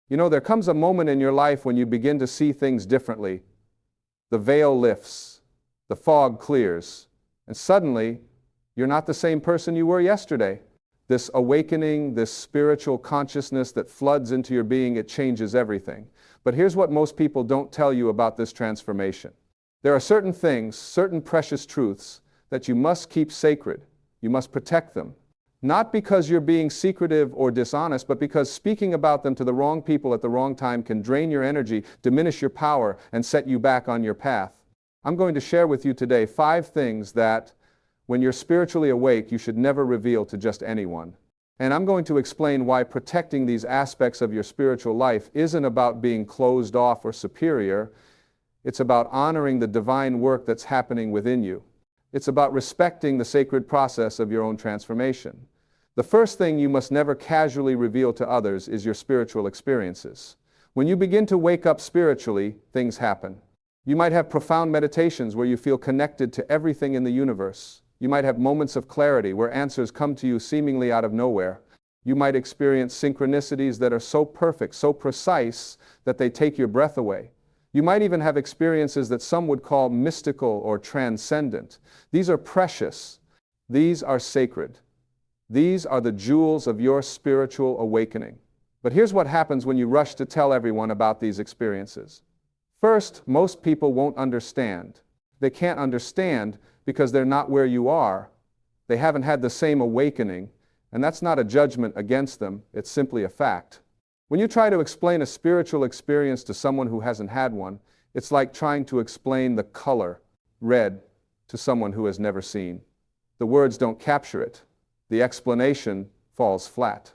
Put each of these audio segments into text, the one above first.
You know, there comes a moment in your life when you begin to see things differently. The veil lifts, the fog clears, and suddenly you're not the same person you were yesterday. This awakening, this spiritual consciousness that floods into your being, it changes everything. But here's what most people don't tell you about this transformation. There are certain things, certain precious truths that you must keep sacred. You must protect them. Not because you're being secretive or dishonest, but because speaking about them to the wrong people at the wrong time can drain your energy, diminish your power, and set you back on your path. I'm going to share with you today 5 things that, when you're spiritually awake, you should never reveal to just anyone. And I'm going to explain why protecting these aspects of your spiritual life isn't about being closed off or superior. It's about honoring the divine work that's happening within you. It's about respecting the sacred process of your own transformation. The first thing you must never casually reveal to others is your spiritual experiences. When you begin to wake up spiritually, things happen. You might have profound meditations where you feel connected to everything in the universe. You might have moments of clarity where answers come to you seemingly out of nowhere. You might experience synchronicities that are so perfect, so precise, that they take your breath away. You might even have experiences that some would call mystical or transcendent. These are precious. These are sacred. These are the jewels of your spiritual awakening. But here's what happens when you rush to tell everyone about these experiences. First, most people won't understand. They can't understand because they're not where you are. They haven't had the same awakening, and that's not a judgment against them, it's simply a fact. When you try to explain a spiritual experience to someone who hasn't had one, it's like trying to explain the color red to someone who has never seen. The words don't capture it. The explanation falls flat.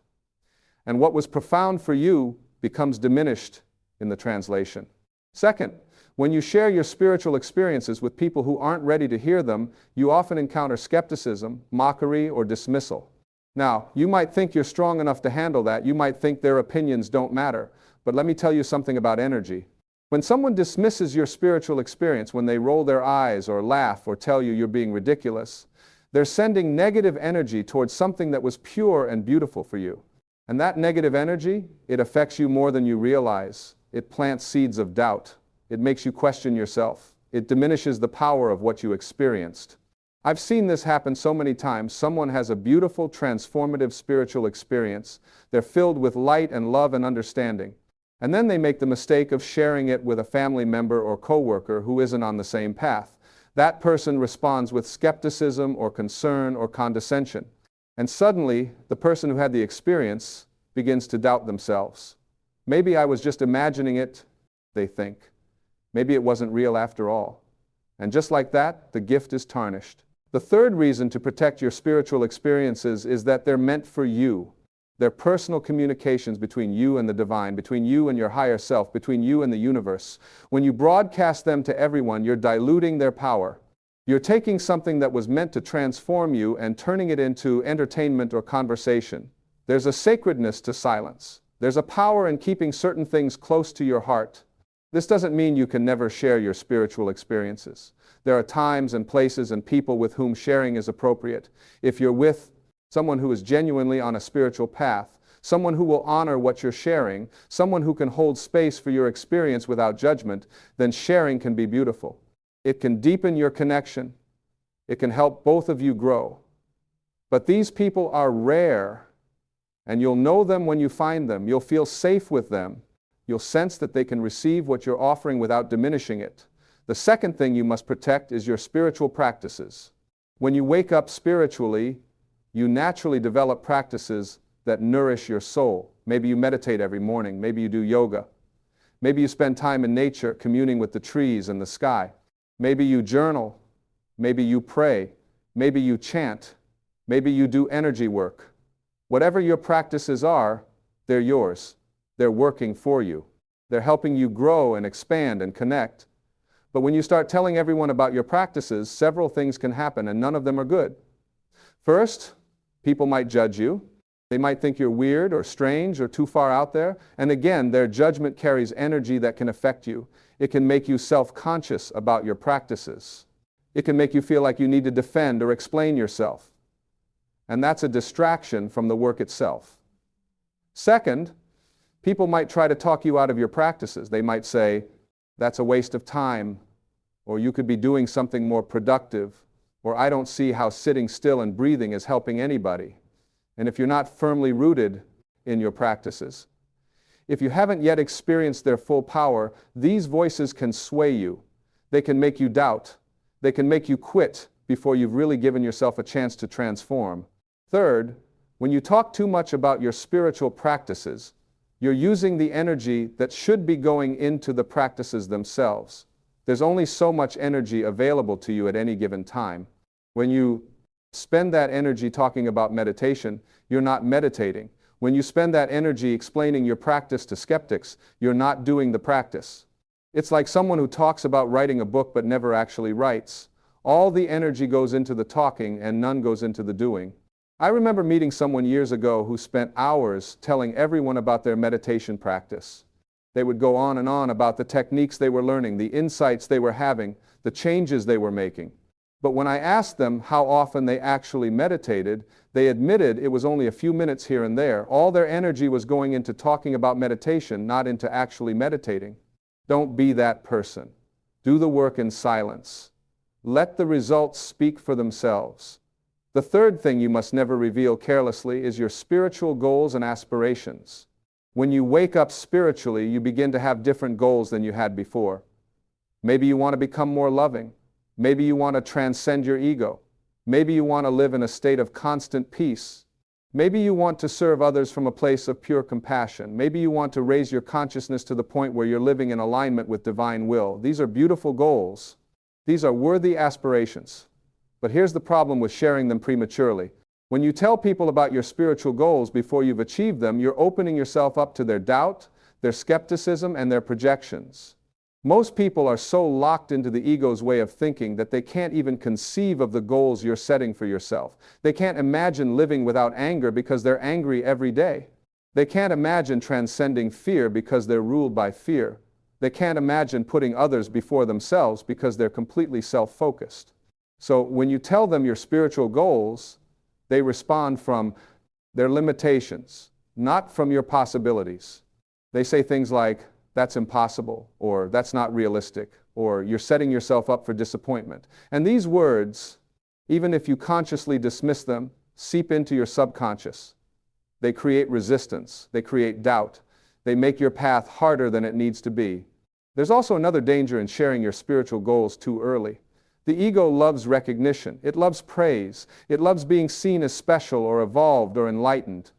And what was profound for you becomes diminished in the translation. Second, when you share your spiritual experiences with people who aren't ready to hear them, you often encounter skepticism, mockery, or dismissal. Now, you might think you're strong enough to handle that. You might think their opinions don't matter. But let me tell you something about energy. When someone dismisses your spiritual experience, when they roll their eyes or laugh or tell you you're being ridiculous, they're sending negative energy towards something that was pure and beautiful for you. And that negative energy, it affects you more than you realize. It plants seeds of doubt. It makes you question yourself. It diminishes the power of what you experienced. I've seen this happen so many times. Someone has a beautiful, transformative spiritual experience. They're filled with light and love and understanding. And then they make the mistake of sharing it with a family member or coworker who isn't on the same path. That person responds with skepticism or concern or condescension. And suddenly, the person who had the experience begins to doubt themselves. Maybe I was just imagining it, they think. Maybe it wasn't real after all. And just like that, the gift is tarnished. The third reason to protect your spiritual experiences is that they're meant for you. They're personal communications between you and the divine, between you and your higher self, between you and the universe. When you broadcast them to everyone, you're diluting their power. You're taking something that was meant to transform you and turning it into entertainment or conversation. There's a sacredness to silence. There's a power in keeping certain things close to your heart. This doesn't mean you can never share your spiritual experiences. There are times and places and people with whom sharing is appropriate. If you're with someone who is genuinely on a spiritual path, someone who will honor what you're sharing, someone who can hold space for your experience without judgment, then sharing can be beautiful. It can deepen your connection. It can help both of you grow. But these people are rare, and you'll know them when you find them. You'll feel safe with them. You'll sense that they can receive what you're offering without diminishing it. The second thing you must protect is your spiritual practices. When you wake up spiritually, you naturally develop practices that nourish your soul. Maybe you meditate every morning. Maybe you do yoga. Maybe you spend time in nature communing with the trees and the sky. Maybe you journal. Maybe you pray. Maybe you chant. Maybe you do energy work. Whatever your practices are, they're yours. They're working for you. They're helping you grow and expand and connect. But when you start telling everyone about your practices, several things can happen, and none of them are good. First, people might judge you. They might think you're weird or strange or too far out there. And again, their judgment carries energy that can affect you. It can make you self-conscious about your practices. It can make you feel like you need to defend or explain yourself. And that's a distraction from the work itself. Second, People might try to talk you out of your practices. They might say, that's a waste of time, or you could be doing something more productive, or I don't see how sitting still and breathing is helping anybody. And if you're not firmly rooted in your practices, if you haven't yet experienced their full power, these voices can sway you. They can make you doubt. They can make you quit before you've really given yourself a chance to transform. Third, when you talk too much about your spiritual practices, you're using the energy that should be going into the practices themselves. There's only so much energy available to you at any given time. When you spend that energy talking about meditation, you're not meditating. When you spend that energy explaining your practice to skeptics, you're not doing the practice. It's like someone who talks about writing a book but never actually writes. All the energy goes into the talking and none goes into the doing. I remember meeting someone years ago who spent hours telling everyone about their meditation practice. They would go on and on about the techniques they were learning, the insights they were having, the changes they were making. But when I asked them how often they actually meditated, they admitted it was only a few minutes here and there. All their energy was going into talking about meditation, not into actually meditating. Don't be that person. Do the work in silence. Let the results speak for themselves. The third thing you must never reveal carelessly is your spiritual goals and aspirations. When you wake up spiritually, you begin to have different goals than you had before. Maybe you want to become more loving. Maybe you want to transcend your ego. Maybe you want to live in a state of constant peace. Maybe you want to serve others from a place of pure compassion. Maybe you want to raise your consciousness to the point where you're living in alignment with divine will. These are beautiful goals. These are worthy aspirations. But here's the problem with sharing them prematurely. When you tell people about your spiritual goals before you've achieved them, you're opening yourself up to their doubt, their skepticism, and their projections. Most people are so locked into the ego's way of thinking that they can't even conceive of the goals you're setting for yourself. They can't imagine living without anger because they're angry every day. They can't imagine transcending fear because they're ruled by fear. They can't imagine putting others before themselves because they're completely self-focused. So when you tell them your spiritual goals, they respond from their limitations, not from your possibilities. They say things like, that's impossible, or that's not realistic, or you're setting yourself up for disappointment. And these words, even if you consciously dismiss them, seep into your subconscious. They create resistance, they create doubt, they make your path harder than it needs to be. There's also another danger in sharing your spiritual goals too early. The ego loves recognition, it loves praise, it loves being seen as special or evolved or enlightened.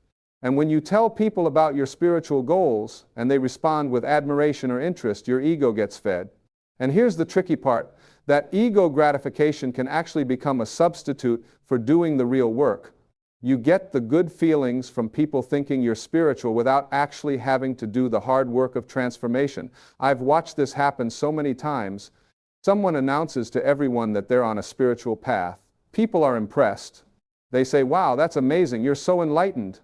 And when you tell people about your spiritual goals and they respond with admiration or interest, your ego gets fed. And here's the tricky part, that ego gratification can actually become a substitute for doing the real work. You get the good feelings from people thinking you're spiritual without actually having to do the hard work of transformation. I've watched this happen so many times. Someone announces to everyone that they're on a spiritual path. People are impressed. They say, wow, that's amazing, you're so enlightened.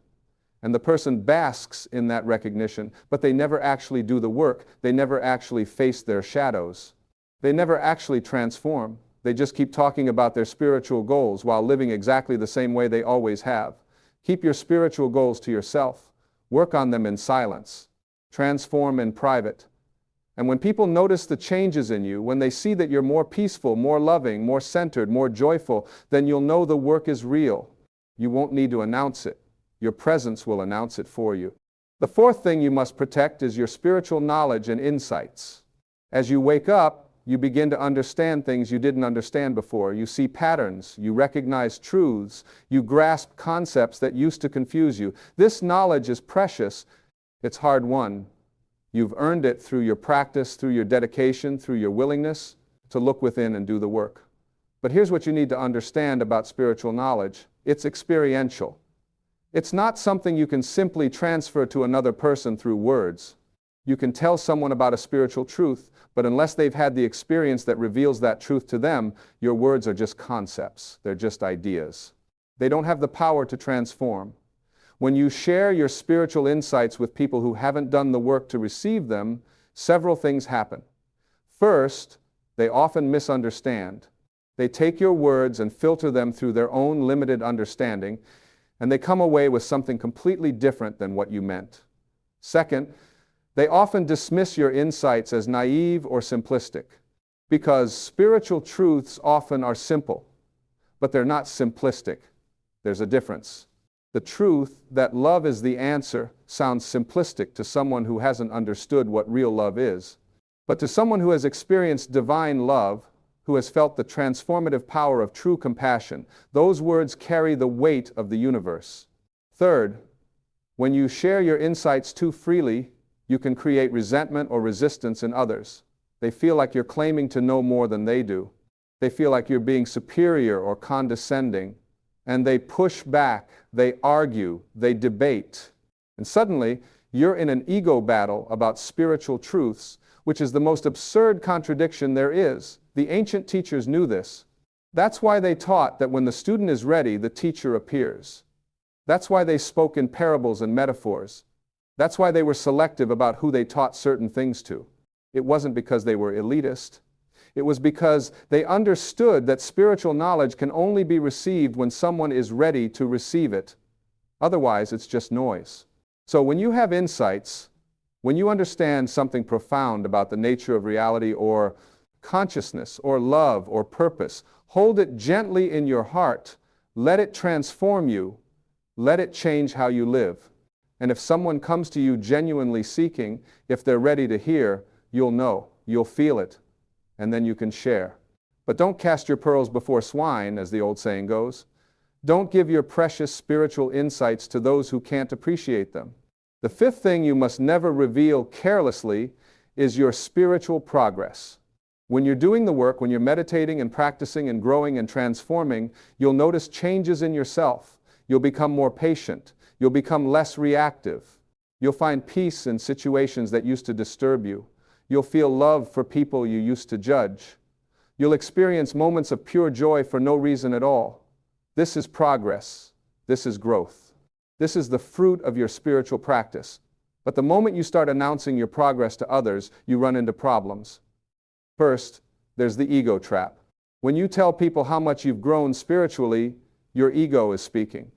And the person basks in that recognition, but they never actually do the work. They never actually face their shadows. They never actually transform. They just keep talking about their spiritual goals while living exactly the same way they always have. Keep your spiritual goals to yourself. Work on them in silence. Transform in private. And when people notice the changes in you, when they see that you're more peaceful, more loving, more centered, more joyful, then you'll know the work is real. You won't need to announce it. Your presence will announce it for you. The fourth thing you must protect is your spiritual knowledge and insights. As you wake up, you begin to understand things you didn't understand before. You see patterns, you recognize truths, you grasp concepts that used to confuse you. This knowledge is precious. It's hard-won. You've earned it through your practice, through your dedication, through your willingness to look within and do the work. But here's what you need to understand about spiritual knowledge. It's experiential. It's not something you can simply transfer to another person through words. You can tell someone about a spiritual truth, but unless they've had the experience that reveals that truth to them, your words are just concepts. They're just ideas. They don't have the power to transform. When you share your spiritual insights with people who haven't done the work to receive them, several things happen. First, they often misunderstand. They take your words and filter them through their own limited understanding, and they come away with something completely different than what you meant. Second, they often dismiss your insights as naive or simplistic, because spiritual truths often are simple, but they're not simplistic. There's a difference. The truth that love is the answer sounds simplistic to someone who hasn't understood what real love is. But to someone who has experienced divine love, who has felt the transformative power of true compassion, those words carry the weight of the universe. Third, when you share your insights too freely, you can create resentment or resistance in others. They feel like you're claiming to know more than they do. They feel like you're being superior or condescending, and they push back, they argue, they debate. And suddenly, you're in an ego battle about spiritual truths, which is the most absurd contradiction there is. The ancient teachers knew this. That's why they taught that when the student is ready, the teacher appears. That's why they spoke in parables and metaphors. That's why they were selective about who they taught certain things to. It wasn't because they were elitist. It was because they understood that spiritual knowledge can only be received when someone is ready to receive it. Otherwise, it's just noise. So when you have insights, when you understand something profound about the nature of reality or consciousness or love or purpose, hold it gently in your heart. Let it transform you. Let it change how you live. And if someone comes to you genuinely seeking, if they're ready to hear, you'll know, you'll feel it, and then you can share. But don't cast your pearls before swine, as the old saying goes. Don't give your precious spiritual insights to those who can't appreciate them. The fifth thing you must never reveal carelessly is your spiritual progress. When you're doing the work, when you're meditating and practicing and growing and transforming, you'll notice changes in yourself. You'll become more patient. You'll become less reactive. You'll find peace in situations that used to disturb you. You'll feel love for people you used to judge. You'll experience moments of pure joy for no reason at all. This is progress. This is growth. This is the fruit of your spiritual practice. But the moment you start announcing your progress to others, you run into problems. First, there's the ego trap. When you tell people how much you've grown spiritually, your ego is speaking.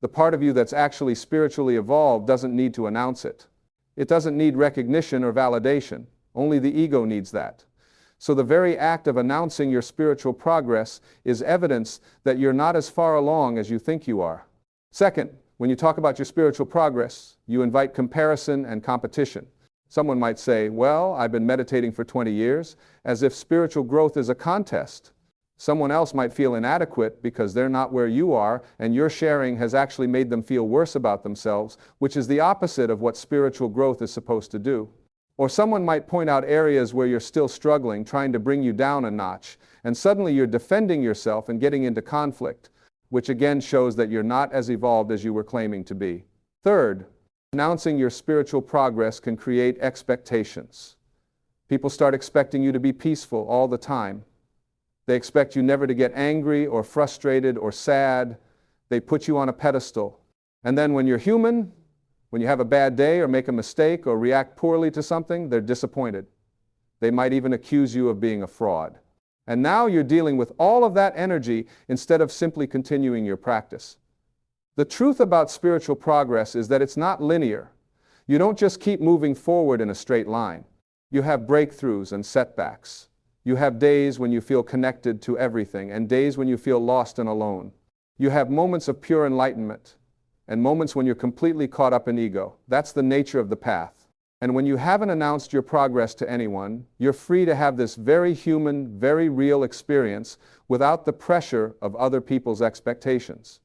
The part of you that's actually spiritually evolved doesn't need to announce it. It doesn't need recognition or validation. Only the ego needs that. So the very act of announcing your spiritual progress is evidence that you're not as far along as you think you are. Second, when you talk about your spiritual progress, you invite comparison and competition. Someone might say, well, I've been meditating for 20 years, as if spiritual growth is a contest. Someone else might feel inadequate because they're not where you are, and your sharing has actually made them feel worse about themselves, which is the opposite of what spiritual growth is supposed to do. Or someone might point out areas where you're still struggling, trying to bring you down a notch, and suddenly you're defending yourself and getting into conflict, which again shows that you're not as evolved as you were claiming to be. Third, announcing your spiritual progress can create expectations. People start expecting you to be peaceful all the time. They expect you never to get angry or frustrated or sad. They put you on a pedestal. And then when you're human, when you have a bad day or make a mistake or react poorly to something, they're disappointed. They might even accuse you of being a fraud. And now you're dealing with all of that energy instead of simply continuing your practice. The truth about spiritual progress is that it's not linear. You don't just keep moving forward in a straight line. You have breakthroughs and setbacks. You have days when you feel connected to everything and days when you feel lost and alone. You have moments of pure enlightenment and moments when you're completely caught up in ego. That's the nature of the path. And when you haven't announced your progress to anyone, you're free to have this very human, very real experience without the pressure of other people's expectations.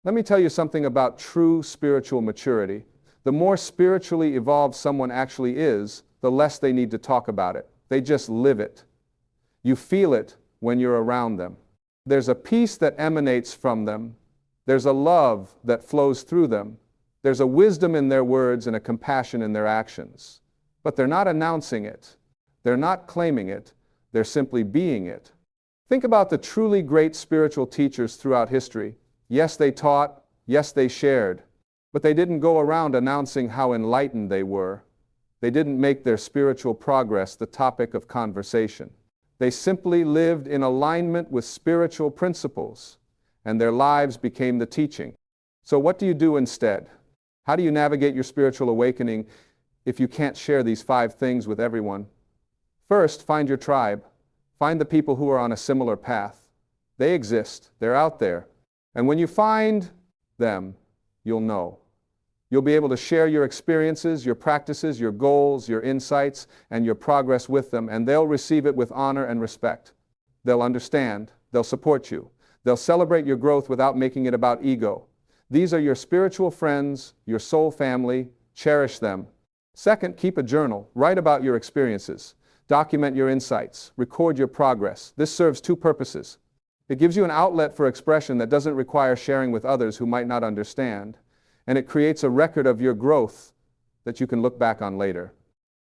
Let me tell you something about true spiritual maturity. The more spiritually evolved someone actually is, the less they need to talk about it. They just live it. You feel it when you're around them. There's a peace that emanates from them. There's a love that flows through them. There's a wisdom in their words and a compassion in their actions. But they're not announcing it. They're not claiming it. They're simply being it. Think about the truly great spiritual teachers throughout history. Yes, they taught. Yes, they shared. But they didn't go around announcing how enlightened they were. They didn't make their spiritual progress the topic of conversation. They simply lived in alignment with spiritual principles, and their lives became the teaching. So what do you do instead? How do you navigate your spiritual awakening if you can't share these 5 things with everyone? First, find your tribe. Find the people who are on a similar path. They exist. They're out there. And when you find them, you'll know. You'll be able to share your experiences, your practices, your goals, your insights, and your progress with them, and they'll receive it with honor and respect. They'll understand. They'll support you. They'll celebrate your growth without making it about ego. These are your spiritual friends, your soul family. Cherish them. Second, keep a journal. Write about your experiences. Document your insights. Record your progress. This serves 2 purposes. It gives you an outlet for expression that doesn't require sharing with others who might not understand. And it creates a record of your growth that you can look back on later.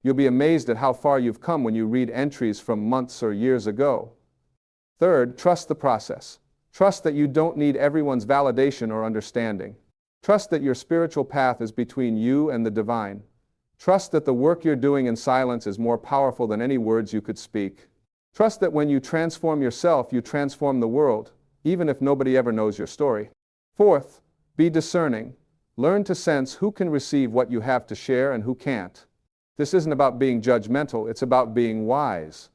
You'll be amazed at how far you've come when you read entries from months or years ago. Third, trust the process. Trust that you don't need everyone's validation or understanding. Trust that your spiritual path is between you and the divine. Trust that the work you're doing in silence is more powerful than any words you could speak. Trust that when you transform yourself, you transform the world, even if nobody ever knows your story. Fourth, be discerning. Learn to sense who can receive what you have to share and who can't. This isn't about being judgmental, it's about being wise.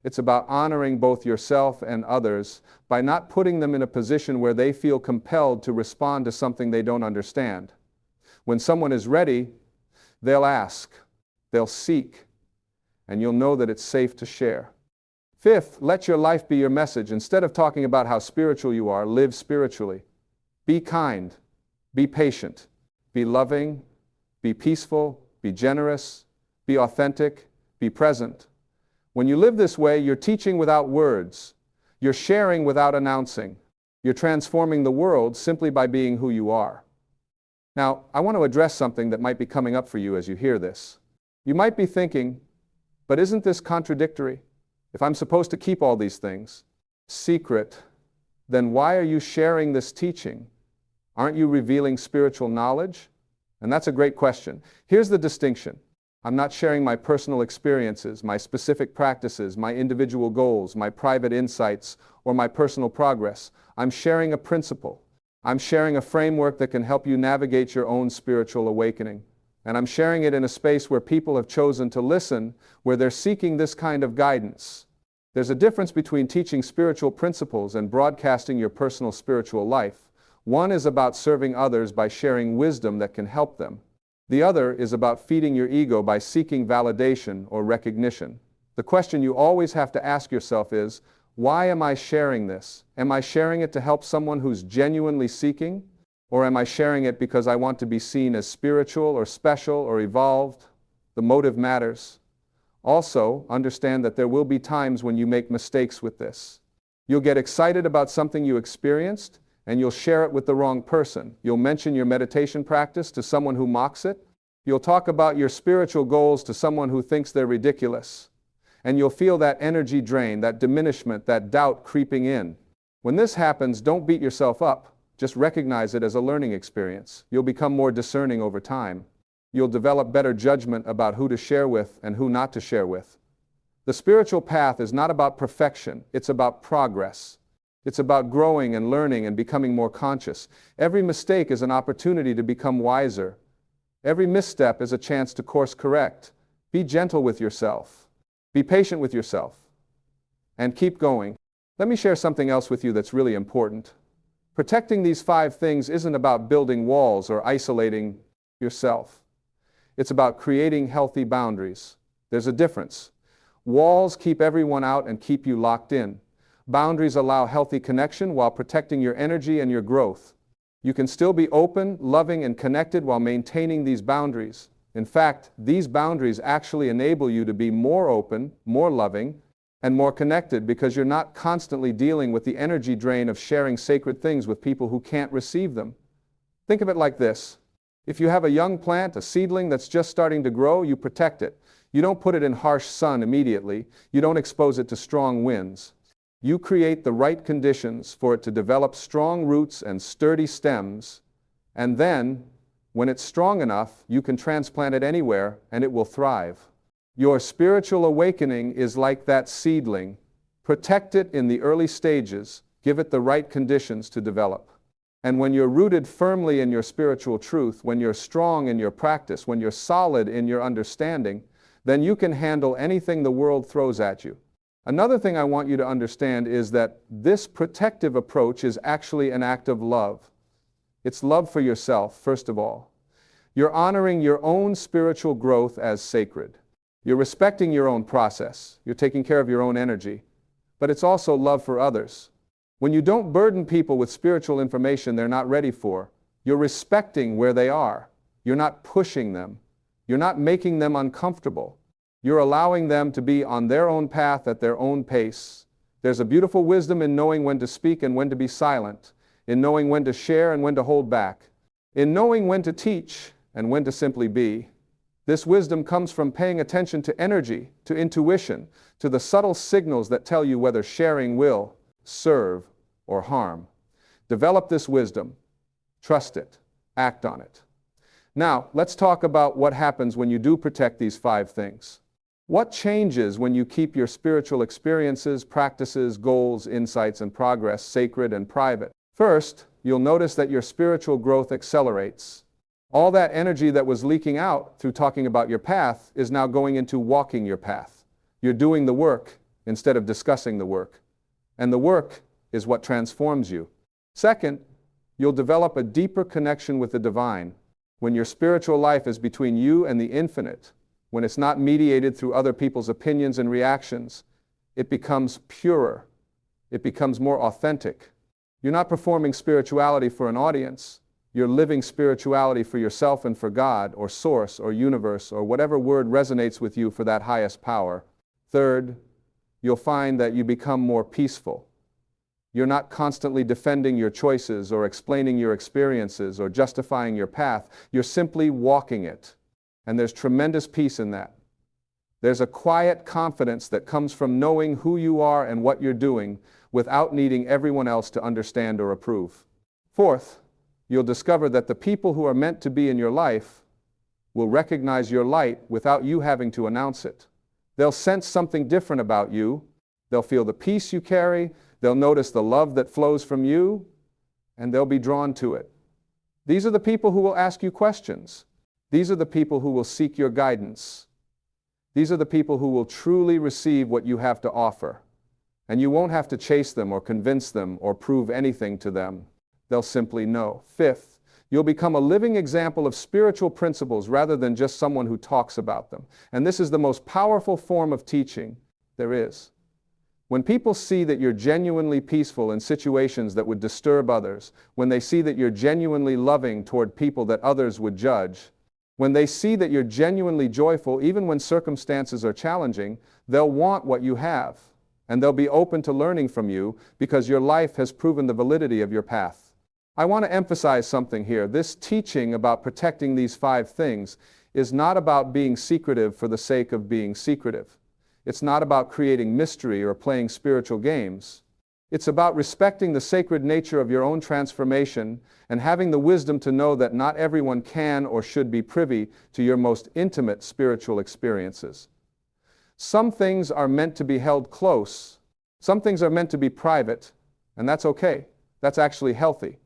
It's about honoring both yourself and others by not putting them in a position where they feel compelled to respond to something they don't understand. When someone is ready, they'll ask, they'll seek, and you'll know that it's safe to share. Fifth, let your life be your message. Instead of talking about how spiritual you are, live spiritually. Be kind. Be patient, be loving, be peaceful, be generous, be authentic, be present. When you live this way, you're teaching without words. You're sharing without announcing. You're transforming the world simply by being who you are. Now, I want to address something that might be coming up for you as you hear this. You might be thinking, but isn't this contradictory? If I'm supposed to keep all these things secret, then why are you sharing this teaching? Aren't you revealing spiritual knowledge? And that's a great question. Here's the distinction. I'm not sharing my personal experiences, my specific practices, my individual goals, my private insights, or my personal progress. I'm sharing a principle. I'm sharing a framework that can help you navigate your own spiritual awakening. And I'm sharing it in a space where people have chosen to listen, where they're seeking this kind of guidance. There's a difference between teaching spiritual principles and broadcasting your personal spiritual life. One is about serving others by sharing wisdom that can help them. The other is about feeding your ego by seeking validation or recognition. The question you always have to ask yourself is, why am I sharing this? Am I sharing it to help someone who's genuinely seeking? Or am I sharing it because I want to be seen as spiritual or special or evolved? The motive matters. Also, understand that there will be times when you make mistakes with this. You'll get excited about something you experienced, and you'll share it with the wrong person. You'll mention your meditation practice to someone who mocks it. You'll talk about your spiritual goals to someone who thinks they're ridiculous. And you'll feel that energy drain, that diminishment, that doubt creeping in. When this happens, don't beat yourself up. Just recognize it as a learning experience. You'll become more discerning over time. You'll develop better judgment about who to share with and who not to share with. The spiritual path is not about perfection, it's about progress. It's about growing and learning and becoming more conscious. Every mistake is an opportunity to become wiser. Every misstep is a chance to course correct. Be gentle with yourself. Be patient with yourself. And keep going. Let me share something else with you that's really important. Protecting these 5 things isn't about building walls or isolating yourself. It's about creating healthy boundaries. There's a difference. Walls keep everyone out and keep you locked in. Boundaries allow healthy connection while protecting your energy and your growth. You can still be open, loving, and connected while maintaining these boundaries. In fact, these boundaries actually enable you to be more open, more loving, and more connected because you're not constantly dealing with the energy drain of sharing sacred things with people who can't receive them. Think of it like this. If you have a young plant, a seedling that's just starting to grow, you protect it. You don't put it in harsh sun immediately. You don't expose it to strong winds. You create the right conditions for it to develop strong roots and sturdy stems, and then, when it's strong enough, you can transplant it anywhere and it will thrive. Your spiritual awakening is like that seedling. Protect it in the early stages, give it the right conditions to develop. And when you're rooted firmly in your spiritual truth, when you're strong in your practice, when you're solid in your understanding, then you can handle anything the world throws at you. Another thing I want you to understand is that this protective approach is actually an act of love. It's love for yourself, first of all. You're honoring your own spiritual growth as sacred. You're respecting your own process. You're taking care of your own energy. But it's also love for others. When you don't burden people with spiritual information they're not ready for, you're respecting where they are. You're not pushing them. You're not making them uncomfortable. You're allowing them to be on their own path at their own pace. There's a beautiful wisdom in knowing when to speak and when to be silent, in knowing when to share and when to hold back, in knowing when to teach and when to simply be. This wisdom comes from paying attention to energy, to intuition, to the subtle signals that tell you whether sharing will serve or harm. Develop this wisdom, trust it, act on it. Now, let's talk about what happens when you do protect these 5 things. What changes when you keep your spiritual experiences, practices, goals, insights, and progress sacred and private? First, you'll notice that your spiritual growth accelerates. All that energy that was leaking out through talking about your path is now going into walking your path. You're doing the work instead of discussing the work. And the work is what transforms you. Second, you'll develop a deeper connection with the divine. When your spiritual life is between you and the infinite, when it's not mediated through other people's opinions and reactions, it becomes purer. It becomes more authentic. You're not performing spirituality for an audience. You're living spirituality for yourself and for God, or source, or universe, or whatever word resonates with you for that highest power. Third, you'll find that you become more peaceful. You're not constantly defending your choices or explaining your experiences or justifying your path. You're simply walking it. And there's tremendous peace in that. There's a quiet confidence that comes from knowing who you are and what you're doing without needing everyone else to understand or approve. Fourth, you'll discover that the people who are meant to be in your life will recognize your light without you having to announce it. They'll sense something different about you. They'll feel the peace you carry. They'll notice the love that flows from you, and they'll be drawn to it. These are the people who will ask you questions. These are the people who will seek your guidance. These are the people who will truly receive what you have to offer. And you won't have to chase them or convince them or prove anything to them. They'll simply know. Fifth, you'll become a living example of spiritual principles rather than just someone who talks about them. And this is the most powerful form of teaching there is. When people see that you're genuinely peaceful in situations that would disturb others, when they see that you're genuinely loving toward people that others would judge, when they see that you're genuinely joyful even when circumstances are challenging, they'll want what you have, and they'll be open to learning from you because your life has proven the validity of your path. I want to emphasize something here. This teaching about protecting these 5 things is not about being secretive for the sake of being secretive. It's not about creating mystery or playing spiritual games. It's about respecting the sacred nature of your own transformation and having the wisdom to know that not everyone can or should be privy to your most intimate spiritual experiences. Some things are meant to be held close. Some things are meant to be private, and that's okay. That's actually healthy.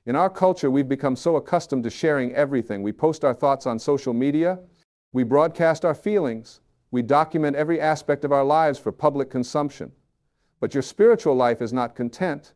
In our culture, we've become so accustomed to sharing everything. We post our thoughts on social media. We broadcast our feelings. We document every aspect of our lives for public consumption. But your spiritual life is not content.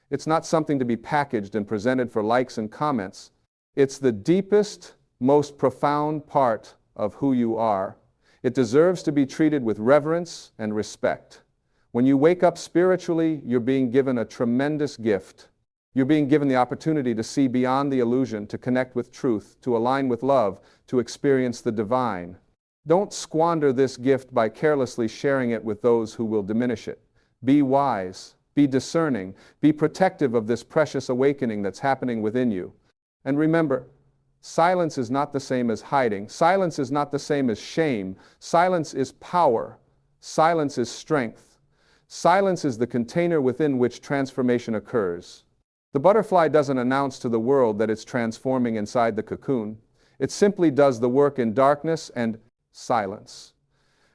It's not something to be packaged and presented for likes and comments. It's the deepest, most profound part of who you are. It deserves to be treated with reverence and respect. When you wake up spiritually, you're being given a tremendous gift. You're being given the opportunity to see beyond the illusion, to connect with truth, to align with love, to experience the divine. Don't squander this gift by carelessly sharing it with those who will diminish it. Be wise, be discerning, be protective of this precious awakening that's happening within you. And remember, silence is not the same as hiding. Silence is not the same as shame. Silence is power. Silence is strength. Silence is the container within which transformation occurs. The butterfly doesn't announce to the world that it's transforming inside the cocoon. It simply does the work in darkness and silence.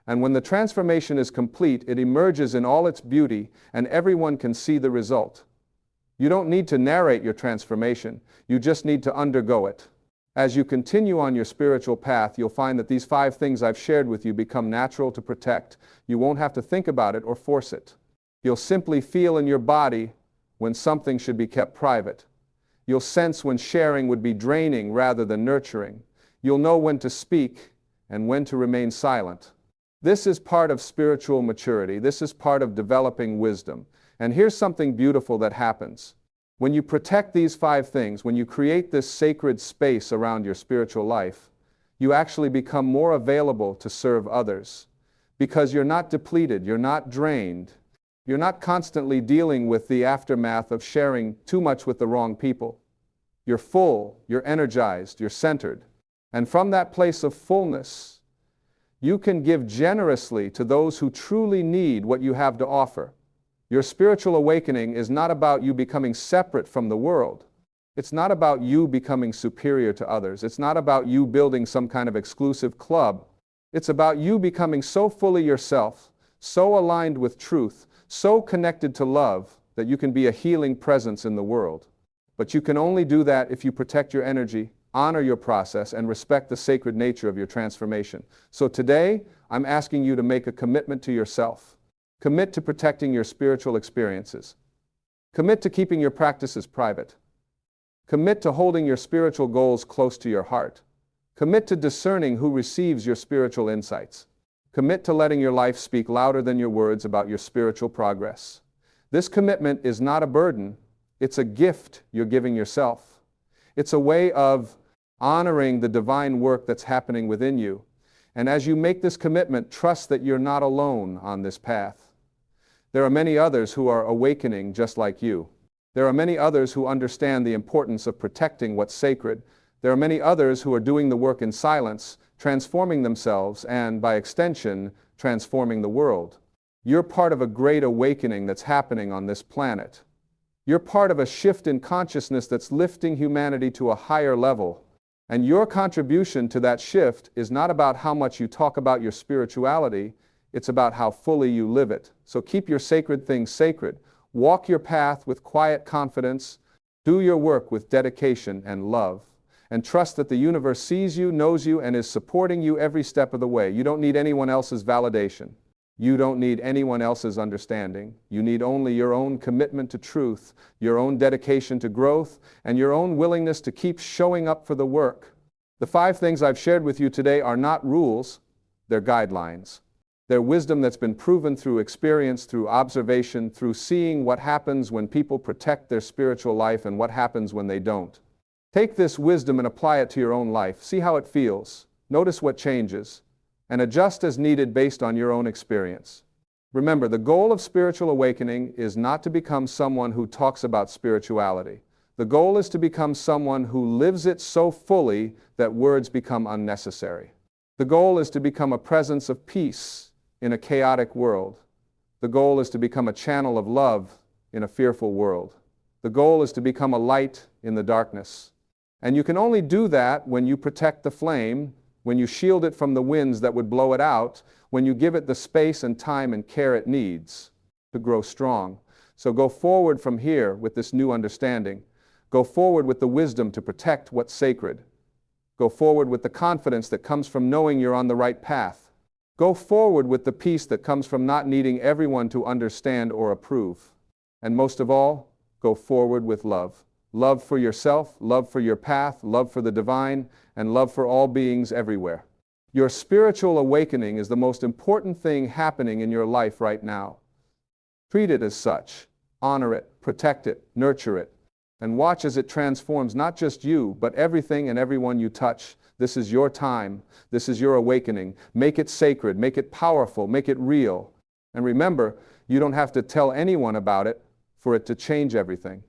And when the transformation is complete, it emerges in all its beauty, and everyone can see the result. You don't need to narrate your transformation, you just need to undergo it. As you continue on your spiritual path, you'll find that these 5 things I've shared with you become natural to protect. You won't have to think about it or force it. You'll simply feel in your body when something should be kept private. You'll sense when sharing would be draining rather than nurturing. You'll know when to speak and when to remain silent. This is part of spiritual maturity. This is part of developing wisdom. And here's something beautiful that happens. When you protect these 5 things, when you create this sacred space around your spiritual life, you actually become more available to serve others. Because you're not depleted, you're not drained, you're not constantly dealing with the aftermath of sharing too much with the wrong people. You're full, you're energized, you're centered. And from that place of fullness, you can give generously to those who truly need what you have to offer. Your spiritual awakening is not about you becoming separate from the world. It's not about you becoming superior to others. It's not about you building some kind of exclusive club. It's about you becoming so fully yourself, so aligned with truth, so connected to love that you can be a healing presence in the world. But you can only do that if you protect your energy, honor your process, and respect the sacred nature of your transformation. So today, I'm asking you to make a commitment to yourself. Commit to protecting your spiritual experiences. Commit to keeping your practices private. Commit to holding your spiritual goals close to your heart. Commit to discerning who receives your spiritual insights. Commit to letting your life speak louder than your words about your spiritual progress. This commitment is not a burden. It's a gift you're giving yourself. It's a way of honoring the divine work that's happening within you. And as you make this commitment, trust that you're not alone on this path. There are many others who are awakening just like you. There are many others who understand the importance of protecting what's sacred. There are many others who are doing the work in silence, transforming themselves and, by extension, transforming the world. You're part of a great awakening that's happening on this planet. You're part of a shift in consciousness that's lifting humanity to a higher level. And your contribution to that shift is not about how much you talk about your spirituality, it's about how fully you live it. So keep your sacred things sacred. Walk your path with quiet confidence. Do your work with dedication and love. And trust that the universe sees you, knows you, and is supporting you every step of the way. You don't need anyone else's validation. You don't need anyone else's understanding. You need only your own commitment to truth, your own dedication to growth, and your own willingness to keep showing up for the work. The 5 things I've shared with you today are not rules, they're guidelines. They're wisdom that's been proven through experience, through observation, through seeing what happens when people protect their spiritual life and what happens when they don't. Take this wisdom and apply it to your own life. See how it feels. Notice what changes. And adjust as needed based on your own experience. Remember, the goal of spiritual awakening is not to become someone who talks about spirituality. The goal is to become someone who lives it so fully that words become unnecessary. The goal is to become a presence of peace in a chaotic world. The goal is to become a channel of love in a fearful world. The goal is to become a light in the darkness. And you can only do that when you protect the flame, when you shield it from the winds that would blow it out, when you give it the space and time and care it needs to grow strong. So go forward from here with this new understanding. Go forward with the wisdom to protect what's sacred. Go forward with the confidence that comes from knowing you're on the right path. Go forward with the peace that comes from not needing everyone to understand or approve. And most of all, go forward with love. Love for yourself, love for your path, love for the divine, and love for all beings everywhere. Your spiritual awakening is the most important thing happening in your life right now. Treat it as such. Honor it, protect it, nurture it, and watch as it transforms not just you, but everything and everyone you touch. This is your time. This is your awakening. Make it sacred, make it powerful, make it real. And remember, you don't have to tell anyone about it for it to change everything.